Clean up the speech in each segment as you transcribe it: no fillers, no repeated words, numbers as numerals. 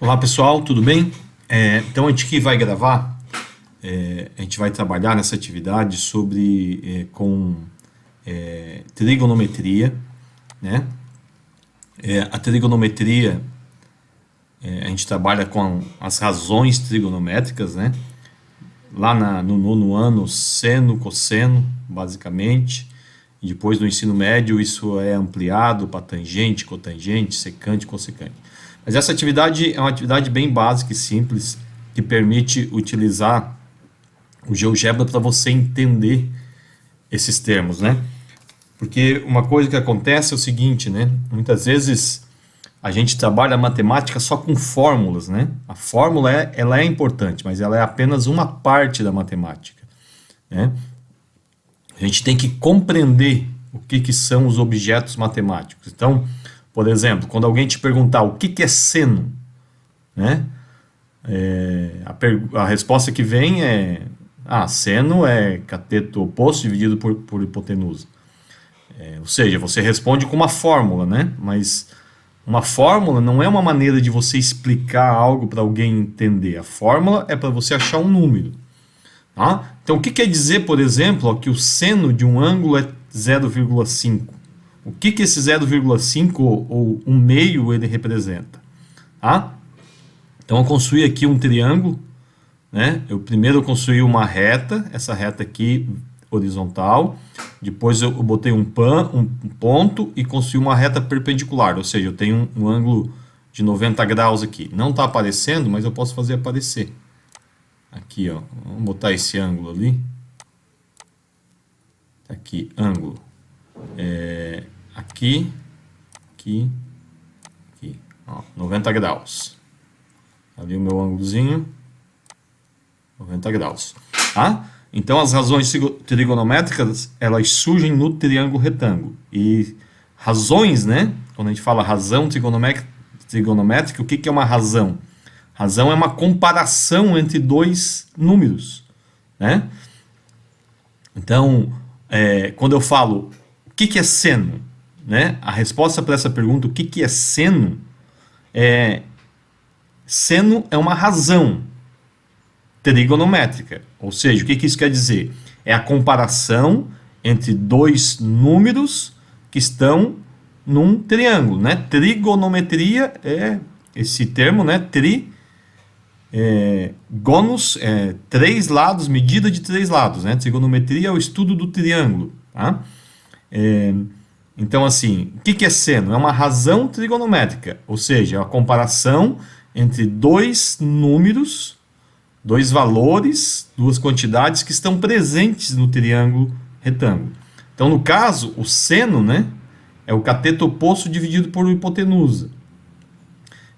Olá pessoal, tudo bem? Então a gente que vai gravar, a gente vai trabalhar nessa atividade com trigonometria, né? A trigonometria, a gente trabalha com as razões trigonométricas, né? No nono ano, seno, cosseno, basicamente. E depois no ensino médio isso é ampliado para tangente, cotangente, secante, cossecante. Mas essa atividade é uma atividade bem básica e simples, que permite utilizar o GeoGebra para você entender esses termos, né? Porque uma coisa que acontece é o seguinte, né? Muitas vezes a gente trabalha a matemática só com fórmulas, né? A fórmula ela é importante, mas ela é apenas uma parte da matemática, né? A gente tem que compreender o que são os objetos matemáticos. Então, por exemplo, quando alguém te perguntar o que é seno, né? A resposta que vem é: seno é cateto oposto dividido por hipotenusa. Ou seja, você responde com uma fórmula, né? Mas uma fórmula não é uma maneira de você explicar algo para alguém entender. A fórmula é para você achar um número. Tá? Então, o que quer dizer, por exemplo, que o seno de um ângulo é 0,5? O que esse 0,5 ou 1 meio ele representa? Tá? Então, eu construí aqui um triângulo, né? Primeiro eu construí uma reta, essa reta aqui horizontal, depois eu botei um ponto e construí uma reta perpendicular, ou seja, eu tenho um ângulo de 90 graus aqui. Não está aparecendo, mas eu posso fazer aparecer. Aqui, ó, vamos botar esse ângulo ali. Aqui, ângulo. Aqui, ó, 90 graus. Ali o meu ângulozinho, 90 graus. Tá? Então, as razões trigonométricas, elas surgem no triângulo retângulo. E razões, né? Quando a gente fala razão trigonométrica, o que é uma razão? Razão é uma comparação entre dois números, né? Então, quando eu falo o que é seno, né? A resposta para essa pergunta, o que é seno, seno é uma razão trigonométrica. Ou seja, o que isso quer dizer? É a comparação entre dois números que estão num triângulo, né? Trigonometria é esse termo, né? Gônus, três lados, medida de três lados, né? Trigonometria é o estudo do triângulo, tá? Então, assim, o que é seno? É uma razão trigonométrica, ou seja, é a comparação entre dois números, dois valores, duas quantidades que estão presentes no triângulo retângulo. Então, no caso, o seno, né, é o cateto oposto dividido por hipotenusa.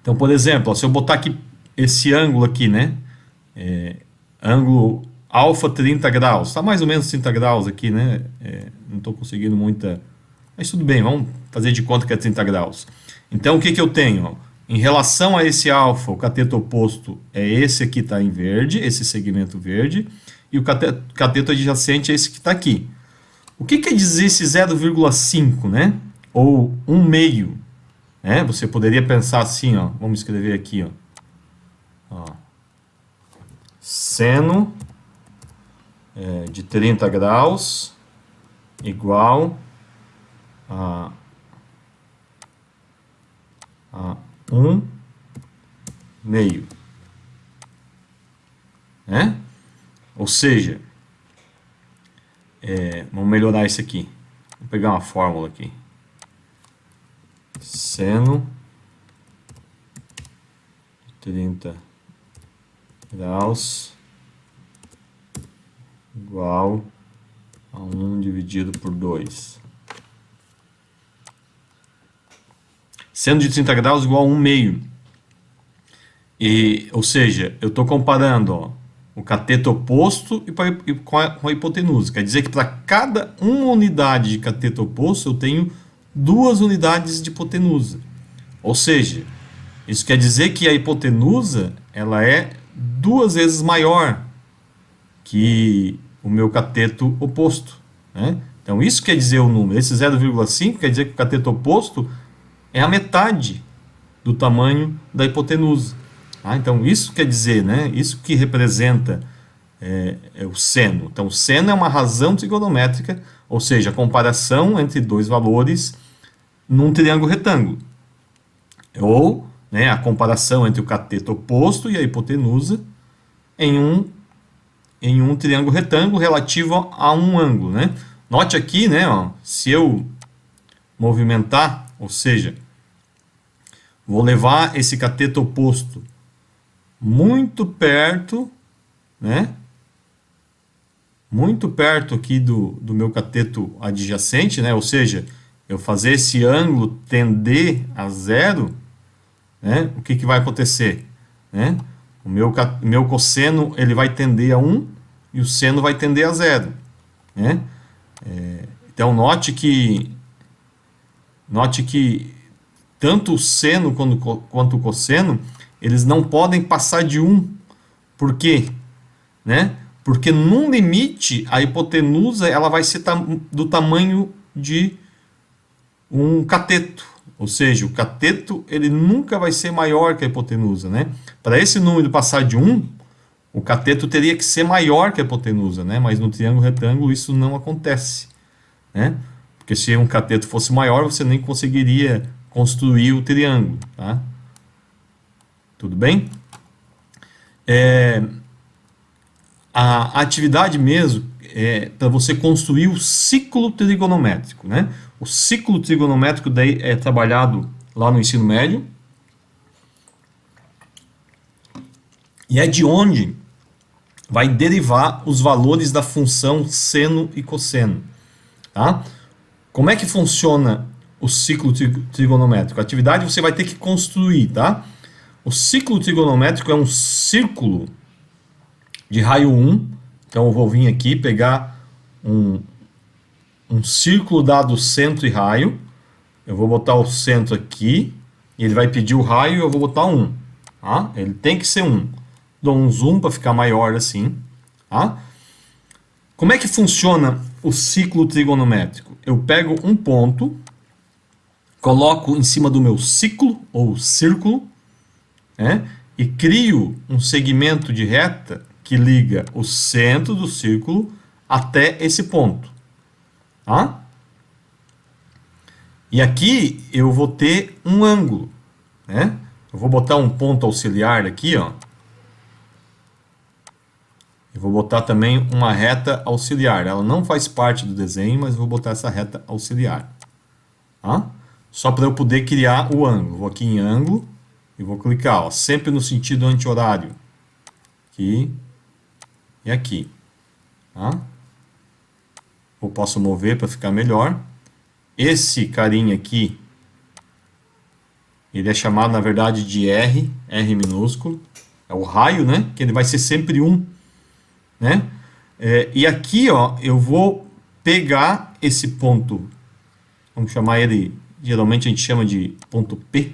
Então, por exemplo, se eu botar aqui esse ângulo aqui, né, ângulo alfa 30 graus, está mais ou menos 30 graus aqui, né, não estou conseguindo muita, mas tudo bem, vamos fazer de conta que é 30 graus. Então, o que eu tenho? Em relação a esse alfa, o cateto oposto é esse aqui, está em verde, esse segmento verde, e o cateto adjacente é esse que está aqui. O que quer dizer esse 0,5, né? Ou 1 meio? Né? Você poderia pensar assim, ó, vamos escrever aqui, ó. Seno de 30 graus igual a 1 meio, né? Ou seja, vamos melhorar isso aqui. Vou pegar uma fórmula aqui. Seno de 30 graus igual a 1 dividido por 2. Seno de 30 graus igual a 1 meio. Ou seja, eu estou comparando, ó, o cateto oposto com a hipotenusa. Quer dizer que para cada uma unidade de cateto oposto, eu tenho duas unidades de hipotenusa. Ou seja, isso quer dizer que a hipotenusa ela é duas vezes maior que o meu cateto oposto, né? Então, isso quer dizer o número. Esse 0,5 quer dizer que o cateto oposto é a metade do tamanho da hipotenusa. Tá? Então, isso quer dizer, né? Isso que representa o seno. Então, o seno é uma razão trigonométrica, ou seja, a comparação entre dois valores num triângulo retângulo. Ou, né, a comparação entre o cateto oposto e a hipotenusa em um triângulo retângulo relativo a um ângulo, né? Note aqui, né, ó, se eu movimentar, ou seja, vou levar esse cateto oposto muito perto, né? Muito perto aqui do meu cateto adjacente, né? Ou seja, eu fazer esse ângulo tender a zero, né? O que vai acontecer? Né? O meu cosseno ele vai tender a 1 e o seno vai tender a zero. Né? Então, note que tanto o seno quanto o cosseno, eles não podem passar de 1. Por quê? Né? Porque num limite, a hipotenusa ela vai ser do tamanho de um cateto. Ou seja, o cateto ele nunca vai ser maior que a hipotenusa. Né? Para esse número passar de 1, o cateto teria que ser maior que a hipotenusa. Né? Mas no triângulo retângulo isso não acontece. Né? Porque se um cateto fosse maior, você nem conseguiria construir o triângulo. Tá? Tudo bem? A atividade mesmo é para você construir o ciclo trigonométrico. Né? O ciclo trigonométrico daí é trabalhado lá no ensino médio. E é de onde vai derivar os valores da função seno e cosseno. Tá? Como é que funciona o ciclo trigonométrico? A atividade você vai ter que construir. Tá? O ciclo trigonométrico é um círculo de raio 1. Então eu vou vir aqui pegar um círculo dado centro e raio. Eu vou botar o centro aqui. E ele vai pedir o raio e eu vou botar 1. Tá? Ele tem que ser 1. Dou um zoom para ficar maior assim. Tá? Como é que funciona o ciclo trigonométrico? Eu pego um ponto, coloco em cima do meu ciclo ou círculo, né? E crio um segmento de reta que liga o centro do círculo até esse ponto. Tá? E aqui eu vou ter um ângulo. Né? Eu vou botar um ponto auxiliar aqui, ó. Eu vou botar também uma reta auxiliar. Ela não faz parte do desenho, mas eu vou botar essa reta auxiliar. Tá? Só para eu poder criar o ângulo. Vou aqui em ângulo e vou clicar, ó, sempre no sentido anti-horário. Aqui e aqui. Tá? Eu posso mover para ficar melhor. Esse carinha aqui, ele é chamado, na verdade, de R minúsculo. É o raio, né? Que ele vai ser sempre 1. Né? E aqui, ó, eu vou pegar esse ponto, vamos chamar ele, geralmente a gente chama de ponto P.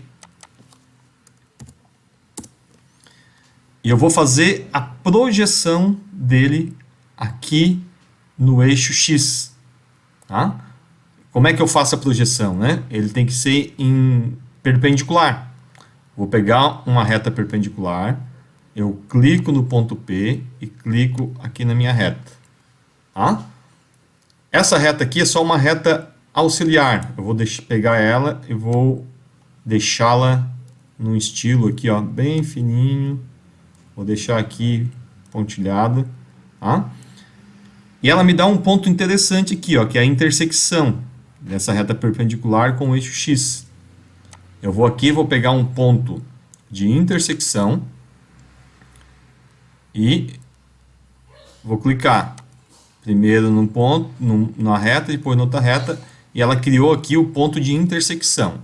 E eu vou fazer a projeção dele aqui no eixo X. Tá? Como é que eu faço a projeção? Né? Ele tem que ser em perpendicular. Vou pegar uma reta perpendicular, eu clico no ponto P e clico aqui na minha reta. Tá? Essa reta aqui é só uma reta auxiliar. Eu vou pegar ela e vou deixá-la num estilo aqui, ó, bem fininho. Vou deixar aqui pontilhado. Tá? E ela me dá um ponto interessante aqui, ó, que é a intersecção dessa reta perpendicular com o eixo X. Eu vou aqui, vou pegar um ponto de intersecção e vou clicar primeiro num ponto, na reta, depois na outra reta, e ela criou aqui o ponto de intersecção.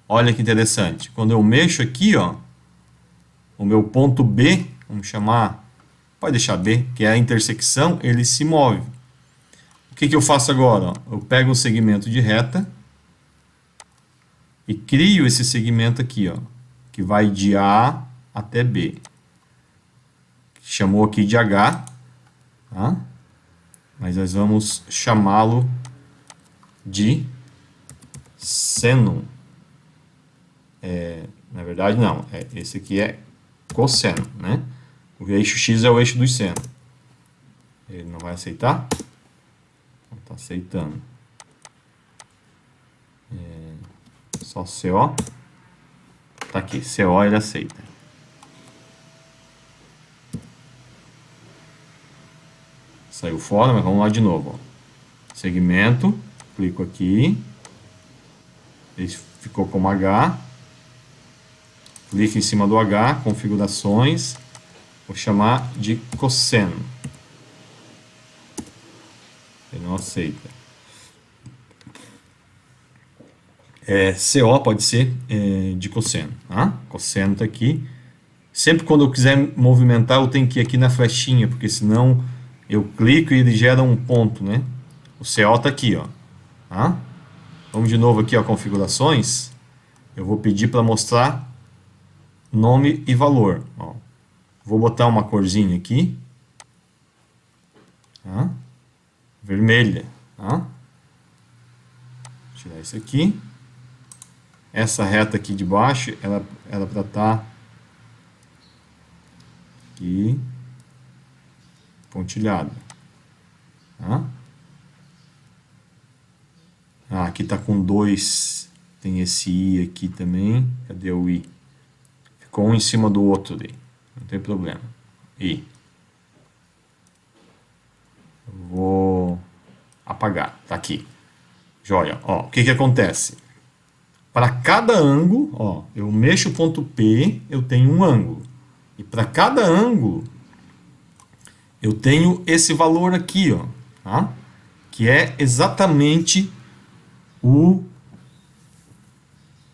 Olha que interessante. Quando eu mexo aqui, ó, o meu ponto B, vamos chamar, pode deixar B, que é a intersecção, ele se move. O que eu faço agora? Ó? Eu pego um segmento de reta e crio esse segmento aqui, ó, que vai de A até B. Chamou aqui de H, tá? Mas nós vamos chamá-lo de seno. Na verdade, não. Esse aqui é cosseno, né? O eixo X é o eixo do seno. Ele não vai aceitar? Não está aceitando. Só CO. Tá aqui, CO ele aceita. Saiu fora, mas vamos lá de novo. Ó. Segmento, clico aqui. Ele ficou como H. Clico em cima do H, configurações. Vou chamar de cosseno. Ele não aceita. CO pode ser de cosseno. Tá? Cosseno está aqui. Sempre quando eu quiser movimentar, eu tenho que ir aqui na flechinha, porque senão eu clico e ele gera um ponto, né? O CO está aqui, ó. Tá? Vamos de novo aqui, ó, configurações. Eu vou pedir para mostrar nome e valor. Ó. Vou botar uma corzinha aqui. Tá? Vermelha. Tá? Vou tirar isso aqui. Essa reta aqui de baixo, ela era para estar aqui pontilhada. Tá? Aqui está com 2. Tem esse I aqui também. Cadê o I? Ficou um em cima do outro ali. Não tem problema. I. Vou apagar. Tá aqui. Joia. Ó, o que que acontece? Para cada ângulo, ó, eu mexo o ponto P, eu tenho um ângulo. E para cada ângulo, eu tenho esse valor aqui, ó, tá? Que é exatamente o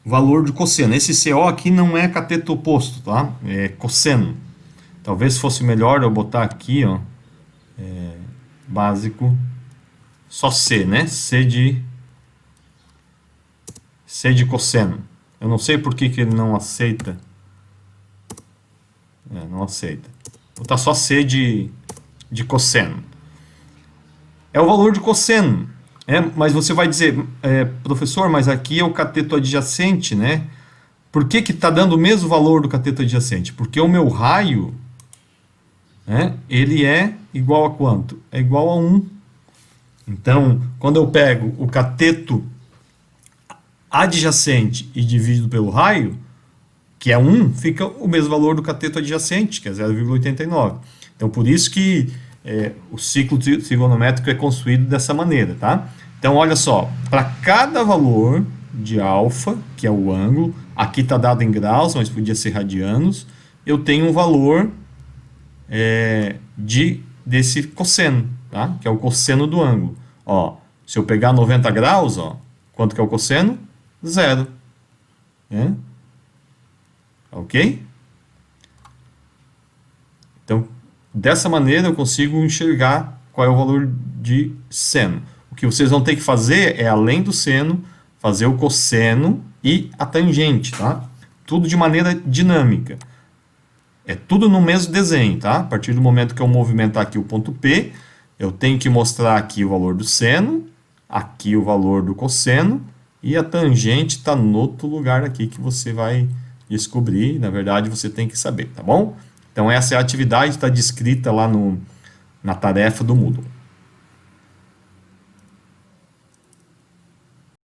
valor de cosseno. Esse CO aqui não é cateto oposto, tá? É cosseno. Talvez fosse melhor eu botar aqui, ó, básico, só C, né? C de cosseno. Eu não sei por que ele não aceita. Não aceita. Vou botar só C de cosseno. É o valor de cosseno. Mas você vai dizer, professor, mas aqui é o cateto adjacente, né? Por que está dando o mesmo valor do cateto adjacente? Porque o meu raio, né, ele é igual a quanto? É igual a 1. Então, quando eu pego o cateto adjacente e dividido pelo raio, que é 1, fica o mesmo valor do cateto adjacente, que é 0,89. Então, por isso que o ciclo trigonométrico é construído dessa maneira, tá? Então, olha só, para cada valor de alfa, que é o ângulo, aqui está dado em graus, mas podia ser radianos, eu tenho um valor desse cosseno, tá? Que é o cosseno do ângulo. Ó, se eu pegar 90 graus, ó, quanto que é o cosseno? 0. Ok? Então, dessa maneira eu consigo enxergar qual é o valor de seno. O que vocês vão ter que fazer é, além do seno, fazer o cosseno e a tangente, tá? Tudo de maneira dinâmica. É tudo no mesmo desenho, tá? A partir do momento que eu movimentar aqui o ponto P, eu tenho que mostrar aqui o valor do seno, aqui o valor do cosseno, e a tangente está no outro lugar aqui que você vai descobrir. Na verdade, você tem que saber, tá bom? Então, essa é a atividade, está descrita lá na tarefa do Moodle.